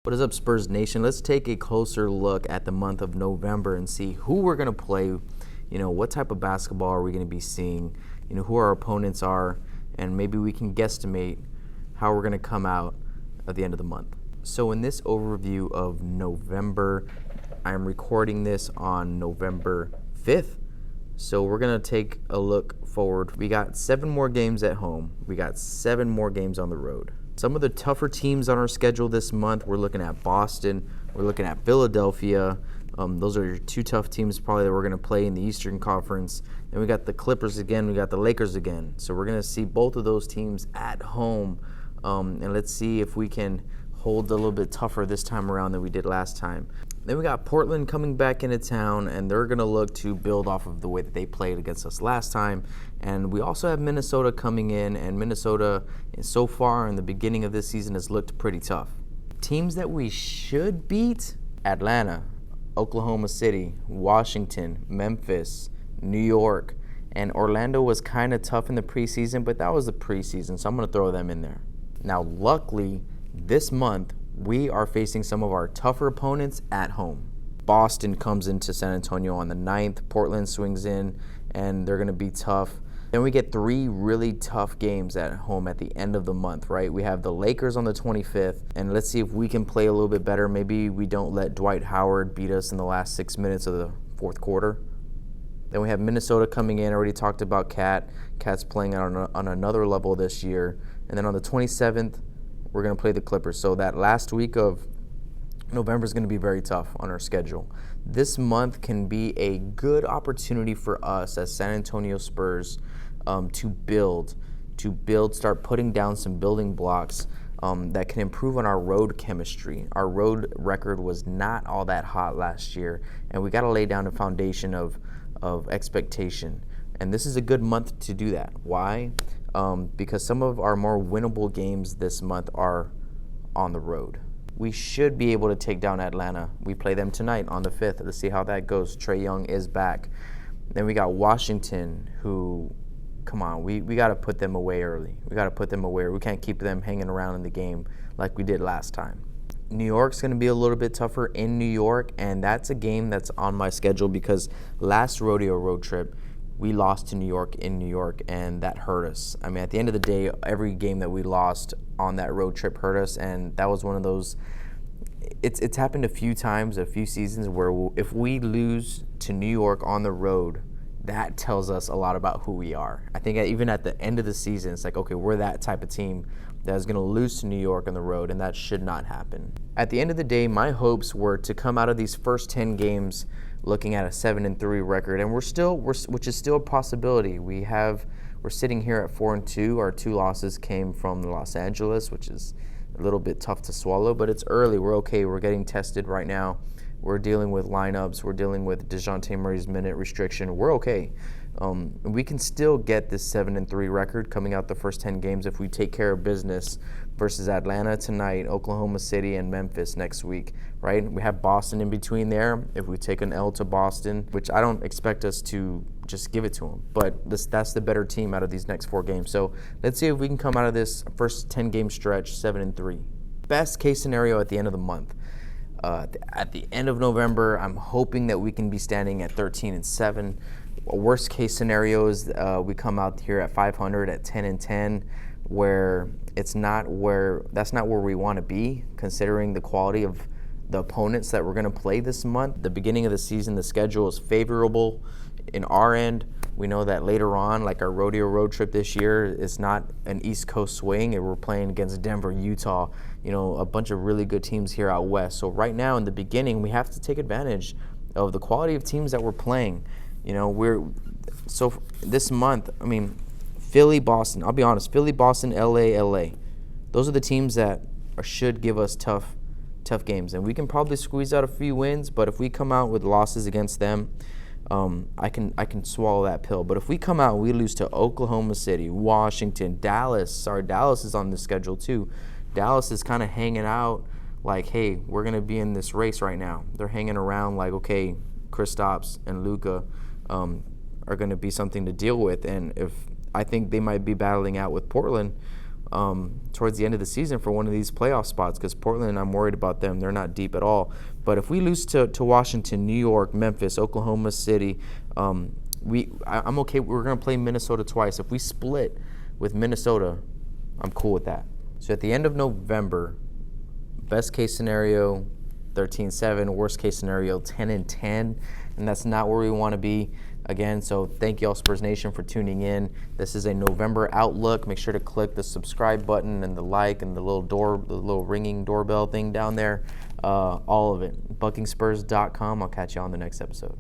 What is up, Spurs Nation? Let's take a closer look at the month of November and see who we're going to play. What type of basketball are we going to be seeing? Who our opponents are, and maybe we can guesstimate how we're going to come out at the end of the month. So in this overview of November, I'm recording this on November 5th. So we're going to take a look forward. We got 7 more games at home. We got 7 more games on the road. Some of the tougher teams on our schedule this month, we're looking at Boston, we're looking at Philadelphia. Those are your 2 tough teams probably that we're going to play in the Eastern Conference. Then we got the Clippers again, we got the Lakers again. So we're going to see both of those teams at home. And let's see if we can hold a little bit tougher this time around than we did last time. Then we got Portland coming back into town, and they're going to look to build off of the way that they played against us last time. And we also have Minnesota coming in, and Minnesota, so far in the beginning of this season, has looked pretty tough. Teams that we should beat: Atlanta, Oklahoma City, Washington, Memphis, New York, and Orlando was kind of tough in the preseason, but that was the preseason, so I'm going to throw them in there. Now, luckily, this month, we are facing some of our tougher opponents at home. Boston comes into San Antonio on the 9th. Portland swings in, and they're going to be tough. Then we get 3 really tough games at home at the end of the month, right? We have the Lakers on the 25th, and let's see if we can play a little bit better. Maybe we don't let Dwight Howard beat us in the last 6 minutes of the fourth quarter. Then we have Minnesota coming in. I already talked about Cat. Cat's playing on another level this year. And then on the 27th, we're going to play the Clippers. So that last week of November is going to be very tough on our schedule. This month can be a good opportunity for us as San Antonio Spurs to build, start putting down some building blocks that can improve on our road chemistry. Our road record was not all that hot last year, and we got to lay down a foundation of expectation. And this is a good month to do that. Why? Because some of our more winnable games this month are on the road. We should be able to take down Atlanta. We play them tonight on the 5th. Let's see how that goes. Trae Young is back. Then we got Washington, who, come on, we got to put them away early. We got to put them away. We can't keep them hanging around in the game like we did last time. New York's going to be a little bit tougher in New York, and that's a game that's on my schedule because last rodeo road trip, we lost to New York in New York, and that hurt us. I mean, at the end of the day, every game that we lost on that road trip hurt us, and that was one of those. It's happened a few times, a few seasons, where if we lose to New York on the road, that tells us a lot about who we are. I think even at the end of the season, it's like, okay, we're that type of team that is going to lose to New York on the road, and that should not happen. At the end of the day, my hopes were to come out of these first 10 games looking at a 7-3 record, and which is still a possibility. We're sitting here at 4-2. Our 2 losses came from Los Angeles, which is a little bit tough to swallow, but it's early. We're okay. We're getting tested right now. We're dealing with lineups. We're dealing with DeJounte Murray's minute restriction. We're okay. We can still get this 7-3 record coming out the first 10 games if we take care of business versus Atlanta tonight, Oklahoma City, and Memphis next week, right? We have Boston in between there. If we take an L to Boston, which I don't expect us to just give it to them, but that's the better team out of these next 4 games. So let's see if we can come out of this first 10-game stretch 7-3. Best case scenario at the end of the month. At the end of November, I'm hoping that we can be standing at 13-7. Worst case scenario is we come out here at 500 at 10-10, where that's not where we want to be, considering the quality of the opponents that we're going to play this month. The beginning of the season, the schedule is favorable in our end. We know that later on, like our rodeo road trip this year, is not an East Coast swing, and we're playing against Denver, Utah, a bunch of really good teams here out west. So right now in the beginning, we have to take advantage of the quality of teams that we're playing. So this month, I mean, Philly, Boston. I'll be honest, Philly, Boston, LA. Those are the teams that should give us tough games, and we can probably squeeze out a few wins. But if we come out with losses against them, I can swallow that pill. But if we come out and we lose to Oklahoma City, Washington, Dallas. Dallas is on the schedule too. Dallas is kind of hanging out like, hey, we're gonna be in this race right now. They're hanging around like, okay, Kristaps and Luka are going to be something to deal with, and if I think they might be battling out with Portland, towards the end of the season for one of these playoff spots, because Portland, I'm worried about them. They're not deep at all. But if we lose to Washington, New York, Memphis, Oklahoma City, I'm okay. We're going to play Minnesota twice. If we split with Minnesota, I'm cool with that. So at the end of November, best case scenario, 13-7, worst case scenario, 10-10, and that's not where we want to be. Again, so thank you all, Spurs Nation, for tuning in. This is a November outlook. Make sure to click the subscribe button and the like and the little ringing doorbell thing down there. All of it. BuckingSpurs.com. I'll catch you on the next episode.